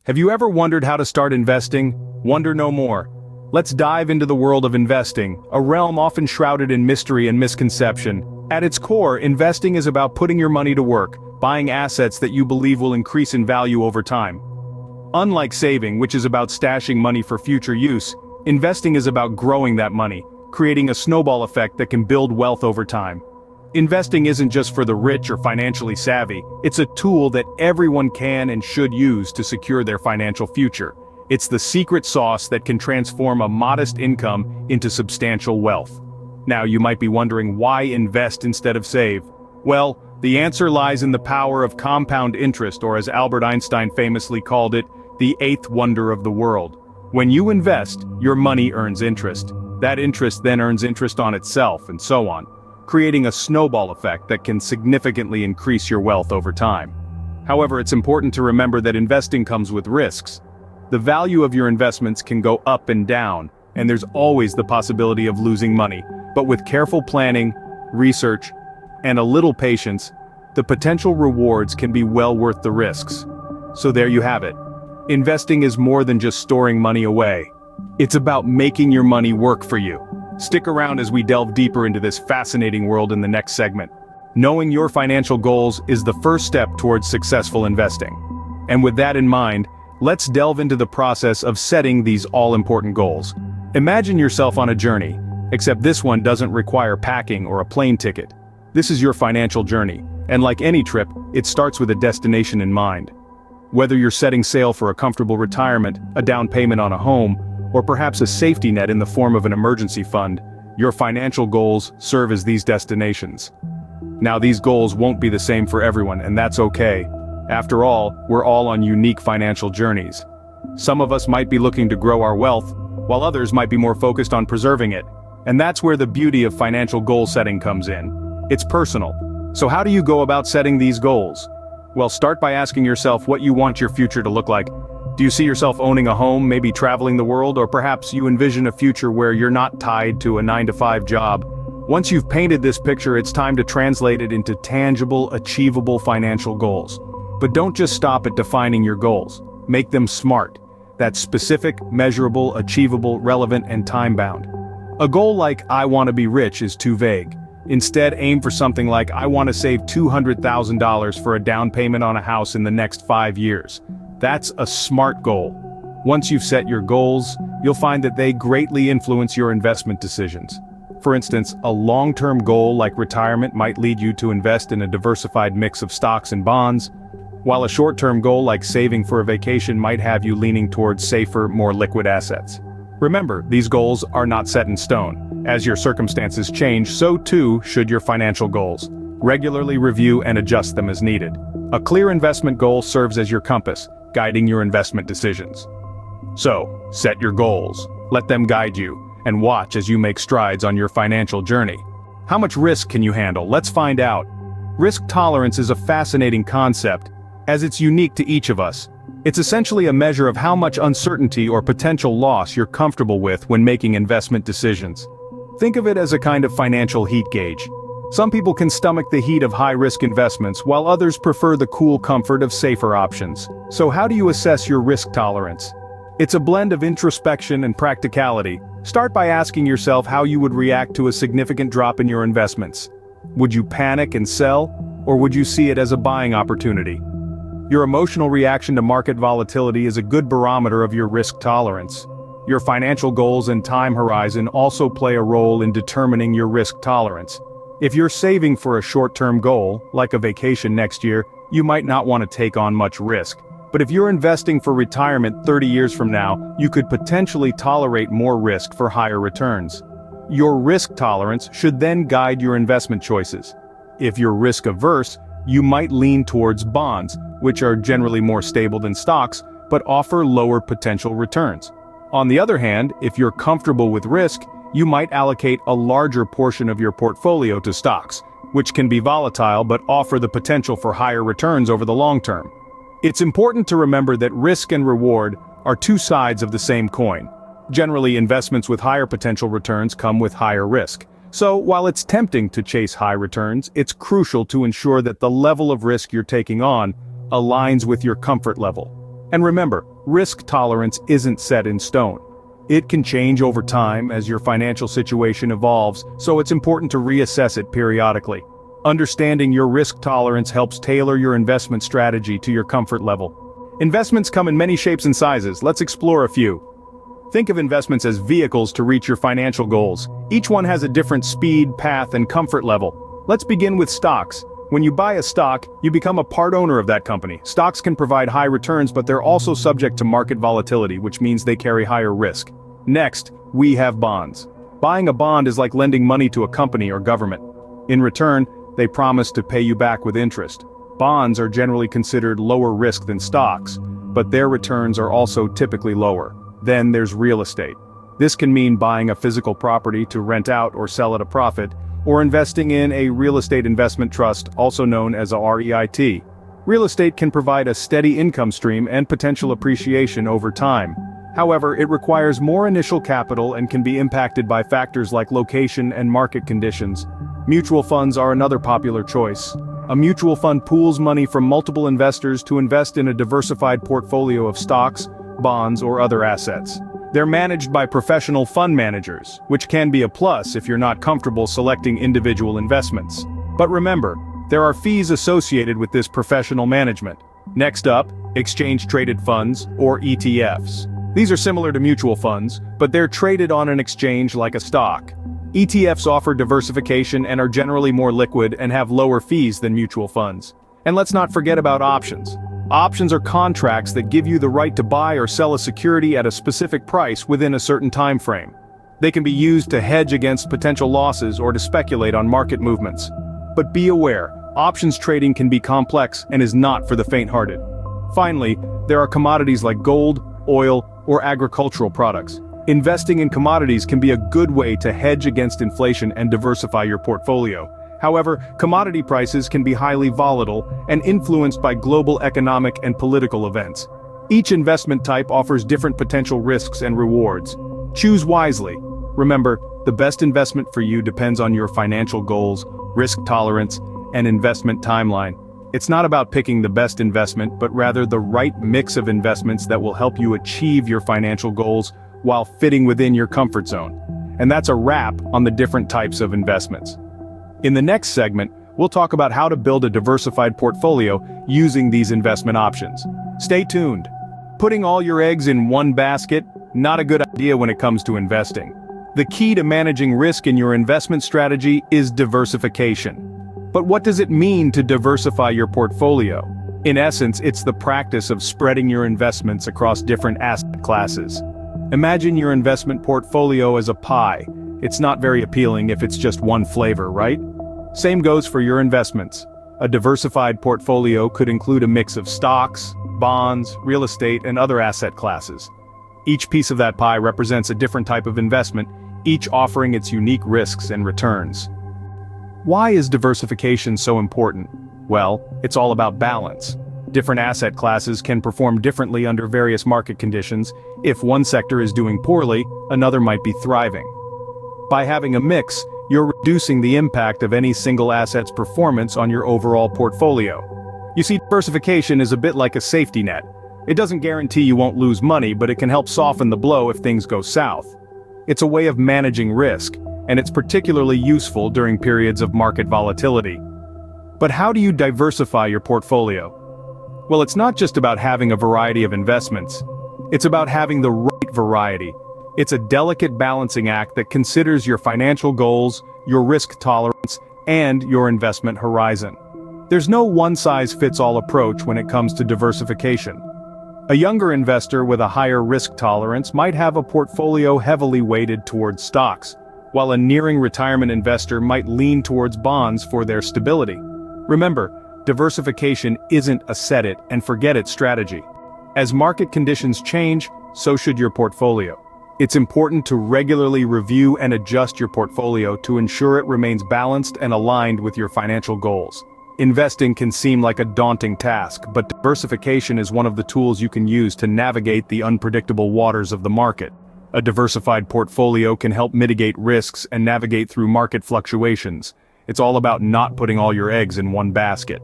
Have you ever wondered how to start investing? Wonder no more. Let's dive into the world of investing, a realm often shrouded in mystery and misconception. At its core, investing is about putting your money to work, buying assets that you believe will increase in value over time. Unlike saving, which is about stashing money for future use, investing is about growing that money, creating a snowball effect that can build wealth over time. Investing isn't just for the rich or financially savvy, it's a tool that everyone can and should use to secure their financial future. It's the secret sauce that can transform a modest income into substantial wealth. Now you might be wondering, why invest instead of save? Well, the answer lies in the power of compound interest, or as Albert Einstein famously called it, the eighth wonder of the world. When you invest, your money earns interest. That interest then earns interest on itself, and so on, creating a snowball effect that can significantly increase your wealth over time. However, it's important to remember that investing comes with risks. The value of your investments can go up and down, and there's always the possibility of losing money. But with careful planning, research, and a little patience, the potential rewards can be well worth the risks. So there you have it. Investing is more than just storing money away. It's about making your money work for you. Stick around as we delve deeper into this fascinating world in the next segment. Knowing your financial goals is the first step towards successful investing. And with that in mind, let's delve into the process of setting these all-important goals. Imagine yourself on a journey, except this one doesn't require packing or a plane ticket. This is your financial journey, and like any trip, it starts with a destination in mind. Whether you're setting sail for a comfortable retirement, a down payment on a home, or perhaps a safety net in the form of an emergency fund, your financial goals serve as these destinations. Now, these goals won't be the same for everyone, and that's okay. After all, we're all on unique financial journeys. Some of us might be looking to grow our wealth, while others might be more focused on preserving it. And that's where the beauty of financial goal setting comes in. It's personal. So how do you go about setting these goals? Well, start by asking yourself what you want your future to look like. Do you see yourself owning a home, maybe traveling the world, or perhaps you envision a future where you're not tied to a 9-to-5 job? Once you've painted this picture, it's time to translate it into tangible, achievable financial goals. But don't just stop at defining your goals. Make them SMART. That's specific, measurable, achievable, relevant, and time-bound. A goal like "I want to be rich" is too vague. Instead, aim for something like "I want to save $200,000 for a down payment on a house in the next 5 years." That's a SMART goal. Once you've set your goals, you'll find that they greatly influence your investment decisions. For instance, a long-term goal like retirement might lead you to invest in a diversified mix of stocks and bonds, while a short-term goal like saving for a vacation might have you leaning towards safer, more liquid assets. Remember, these goals are not set in stone. As your circumstances change, so too should your financial goals. Regularly review and adjust them as needed. A clear investment goal serves as your compass, guiding your investment decisions. So, set your goals, let them guide you, and watch as you make strides on your financial journey. How much risk can you handle? Let's find out. Risk tolerance is a fascinating concept, as it's unique to each of us. It's essentially a measure of how much uncertainty or potential loss you're comfortable with when making investment decisions. Think of it as a kind of financial heat gauge. Some people can stomach the heat of high-risk investments, while others prefer the cool comfort of safer options. So how do you assess your risk tolerance? It's a blend of introspection and practicality. Start by asking yourself how you would react to a significant drop in your investments. Would you panic and sell, or would you see it as a buying opportunity? Your emotional reaction to market volatility is a good barometer of your risk tolerance. Your financial goals and time horizon also play a role in determining your risk tolerance. If you're saving for a short-term goal, like a vacation next year, you might not want to take on much risk. But if you're investing for retirement 30 years from now, you could potentially tolerate more risk for higher returns. Your risk tolerance should then guide your investment choices. If you're risk-averse, you might lean towards bonds, which are generally more stable than stocks, but offer lower potential returns. On the other hand, if you're comfortable with risk, you might allocate a larger portion of your portfolio to stocks, which can be volatile but offer the potential for higher returns over the long term. It's important to remember that risk and reward are two sides of the same coin. Generally, investments with higher potential returns come with higher risk. So, while it's tempting to chase high returns, it's crucial to ensure that the level of risk you're taking on aligns with your comfort level. And remember, risk tolerance isn't set in stone. It can change over time as your financial situation evolves, so it's important to reassess it periodically. Understanding your risk tolerance helps tailor your investment strategy to your comfort level. Investments come in many shapes and sizes. Let's explore a few. Think of investments as vehicles to reach your financial goals. Each one has a different speed, path, and comfort level. Let's begin with stocks. When you buy a stock, you become a part owner of that company. Stocks can provide high returns, but they're also subject to market volatility, which means they carry higher risk. Next, we have bonds. Buying a bond is like lending money to a company or government. In return, they promise to pay you back with interest. Bonds are generally considered lower risk than stocks, but their returns are also typically lower. Then there's real estate. This can mean buying a physical property to rent out or sell at a profit, or investing in a real estate investment trust, also known as a REIT. Real estate can provide a steady income stream and potential appreciation over time. However, it requires more initial capital and can be impacted by factors like location and market conditions. Mutual funds are another popular choice. A mutual fund pools money from multiple investors to invest in a diversified portfolio of stocks, bonds, or other assets. They're managed by professional fund managers, which can be a plus if you're not comfortable selecting individual investments. But remember, there are fees associated with this professional management. Next up, exchange-traded funds, or ETFs. These are similar to mutual funds, but they're traded on an exchange like a stock. ETFs offer diversification and are generally more liquid and have lower fees than mutual funds. And let's not forget about options. Options are contracts that give you the right to buy or sell a security at a specific price within a certain time frame. They can be used to hedge against potential losses or to speculate on market movements. But be aware, options trading can be complex and is not for the faint-hearted. Finally, there are commodities like gold, oil, or agricultural products. Investing in commodities can be a good way to hedge against inflation and diversify your portfolio. However, commodity prices can be highly volatile and influenced by global economic and political events. Each investment type offers different potential risks and rewards. Choose wisely. Remember, the best investment for you depends on your financial goals, risk tolerance, and investment timeline. It's not about picking the best investment, but rather the right mix of investments that will help you achieve your financial goals while fitting within your comfort zone. And that's a wrap on the different types of investments. In the next segment, we'll talk about how to build a diversified portfolio using these investment options. Stay tuned. Putting all your eggs in one basket, not a good idea when it comes to investing. The key to managing risk in your investment strategy is diversification. But what does it mean to diversify your portfolio? In essence, it's the practice of spreading your investments across different asset classes. Imagine your investment portfolio as a pie. It's not very appealing if it's just one flavor, right? Same goes for your investments. A diversified portfolio could include a mix of stocks, bonds, real estate, and other asset classes. Each piece of that pie represents a different type of investment, each offering its unique risks and returns. Why is diversification so important? Well, it's all about balance. Different asset classes can perform differently under various market conditions. If one sector is doing poorly, another might be thriving. By having a mix, you're reducing the impact of any single asset's performance on your overall portfolio. You see, diversification is a bit like a safety net. It doesn't guarantee you won't lose money, but it can help soften the blow if things go south. It's a way of managing risk, and it's particularly useful during periods of market volatility. But how do you diversify your portfolio? Well, it's not just about having a variety of investments. It's about having the right variety. It's a delicate balancing act that considers your financial goals, your risk tolerance, and your investment horizon. There's no one-size-fits-all approach when it comes to diversification. A younger investor with a higher risk tolerance might have a portfolio heavily weighted towards stocks, while a nearing retirement investor might lean towards bonds for their stability. Remember, diversification isn't a set-it-and-forget-it strategy. As market conditions change, so should your portfolio. It's important to regularly review and adjust your portfolio to ensure it remains balanced and aligned with your financial goals. Investing can seem like a daunting task, but diversification is one of the tools you can use to navigate the unpredictable waters of the market. A diversified portfolio can help mitigate risks and navigate through market fluctuations. It's all about not putting all your eggs in one basket.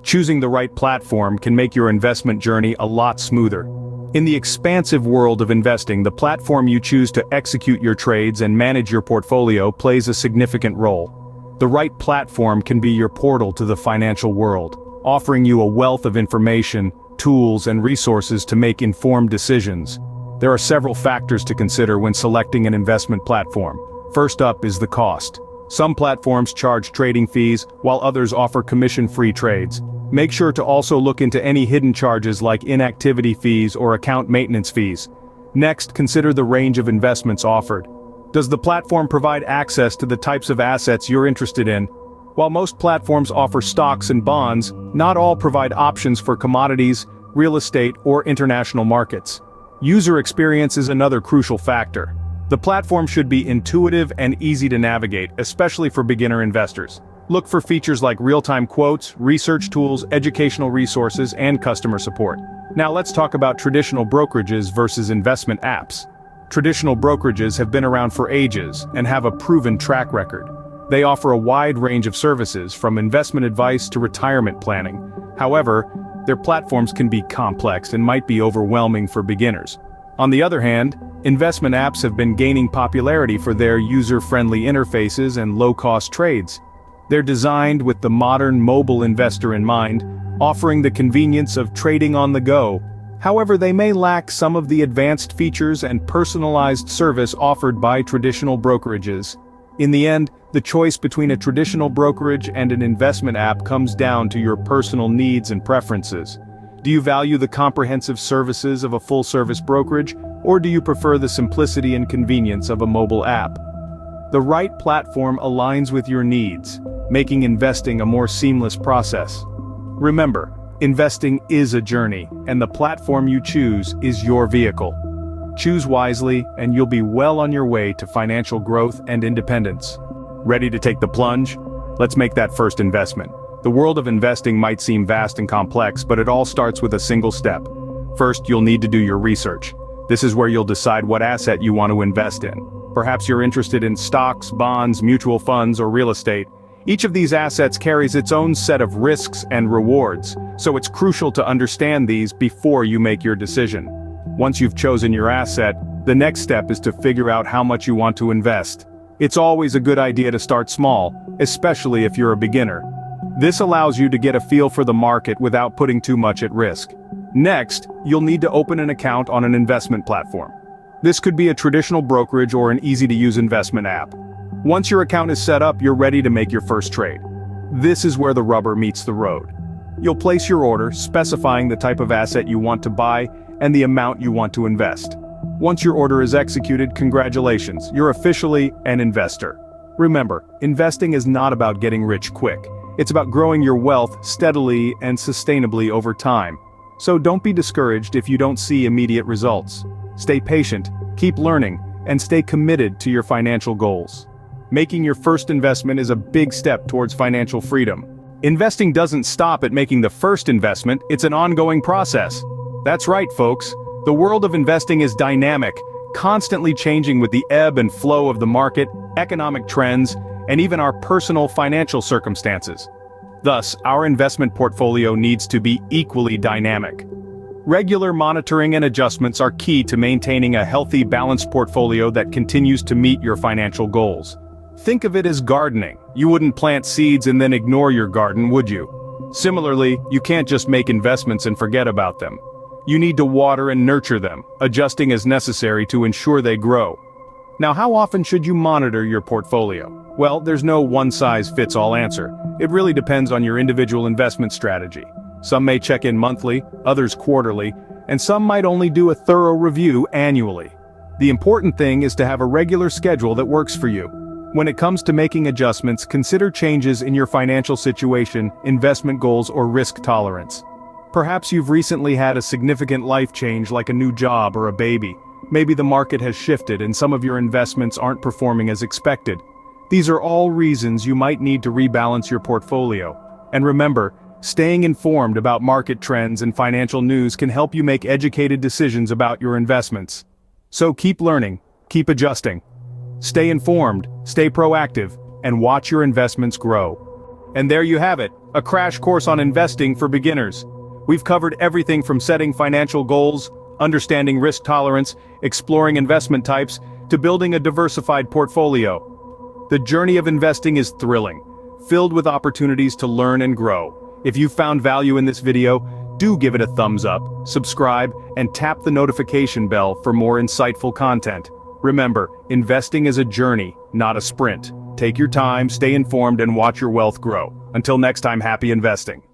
Choosing the right platform can make your investment journey a lot smoother. In the expansive world of investing, the platform you choose to execute your trades and manage your portfolio plays a significant role. The right platform can be your portal to the financial world, offering you a wealth of information, tools, and resources to make informed decisions. There are several factors to consider when selecting an investment platform. First up is the cost. Some platforms charge trading fees, while others offer commission-free trades. Make sure to also look into any hidden charges like inactivity fees or account maintenance fees. Next, consider the range of investments offered. Does the platform provide access to the types of assets you're interested in? While most platforms offer stocks and bonds, not all provide options for commodities, real estate, or international markets. User experience is another crucial factor. The platform should be intuitive and easy to navigate, especially for beginner investors. Look for features like real-time quotes, research tools, educational resources, and customer support. Now let's talk about traditional brokerages versus investment apps. Traditional brokerages have been around for ages and have a proven track record. They offer a wide range of services, from investment advice to retirement planning. However, their platforms can be complex and might be overwhelming for beginners. On the other hand, investment apps have been gaining popularity for their user-friendly interfaces and low-cost trades. They're designed with the modern mobile investor in mind, offering the convenience of trading on the go. However, they may lack some of the advanced features and personalized service offered by traditional brokerages. In the end, the choice between a traditional brokerage and an investment app comes down to your personal needs and preferences. Do you value the comprehensive services of a full-service brokerage, or do you prefer the simplicity and convenience of a mobile app? The right platform aligns with your needs, making investing a more seamless process. Remember, investing is a journey, and the platform you choose is your vehicle. Choose wisely, and you'll be well on your way to financial growth and independence. Ready to take the plunge? Let's make that first investment. The world of investing might seem vast and complex, but it all starts with a single step. First, you'll need to do your research. This is where you'll decide what asset you want to invest in. Perhaps you're interested in stocks, bonds, mutual funds, or real estate. Each of these assets carries its own set of risks and rewards, so it's crucial to understand these before you make your decision. Once you've chosen your asset, the next step is to figure out how much you want to invest. It's always a good idea to start small, especially if you're a beginner. This allows you to get a feel for the market without putting too much at risk. Next, you'll need to open an account on an investment platform. This could be a traditional brokerage or an easy-to-use investment app. Once your account is set up, you're ready to make your first trade. This is where the rubber meets the road. You'll place your order, specifying the type of asset you want to buy and the amount you want to invest. Once your order is executed, congratulations, you're officially an investor. Remember, investing is not about getting rich quick. It's about growing your wealth steadily and sustainably over time. So don't be discouraged if you don't see immediate results. Stay patient, keep learning, and stay committed to your financial goals. Making your first investment is a big step towards financial freedom. Investing doesn't stop at making the first investment, it's an ongoing process. That's right, folks. The world of investing is dynamic, constantly changing with the ebb and flow of the market, economic trends, and even our personal financial circumstances. Thus, our investment portfolio needs to be equally dynamic. Regular monitoring and adjustments are key to maintaining a healthy, balanced portfolio that continues to meet your financial goals. Think of it as gardening. You wouldn't plant seeds and then ignore your garden, would you? Similarly, you can't just make investments and forget about them. You need to water and nurture them, adjusting as necessary to ensure they grow. Now, how often should you monitor your portfolio? Well, there's no one-size-fits-all answer. It really depends on your individual investment strategy. Some may check in monthly, others quarterly, and some might only do a thorough review annually. The important thing is to have a regular schedule that works for you. When it comes to making adjustments, consider changes in your financial situation, investment goals, or risk tolerance. Perhaps you've recently had a significant life change like a new job or a baby. Maybe the market has shifted and some of your investments aren't performing as expected. These are all reasons you might need to rebalance your portfolio. And remember, staying informed about market trends and financial news can help you make educated decisions about your investments. So keep learning, keep adjusting. Stay informed, stay proactive, and watch your investments grow. And there you have it, a crash course on investing for beginners. We've covered everything from setting financial goals, understanding risk tolerance, exploring investment types, to building a diversified portfolio. The journey of investing is thrilling, filled with opportunities to learn and grow. If you found value in this video, do give it a thumbs up, subscribe, and tap the notification bell for more insightful content. Remember, investing is a journey, not a sprint. Take your time, stay informed, and watch your wealth grow. Until next time, happy investing.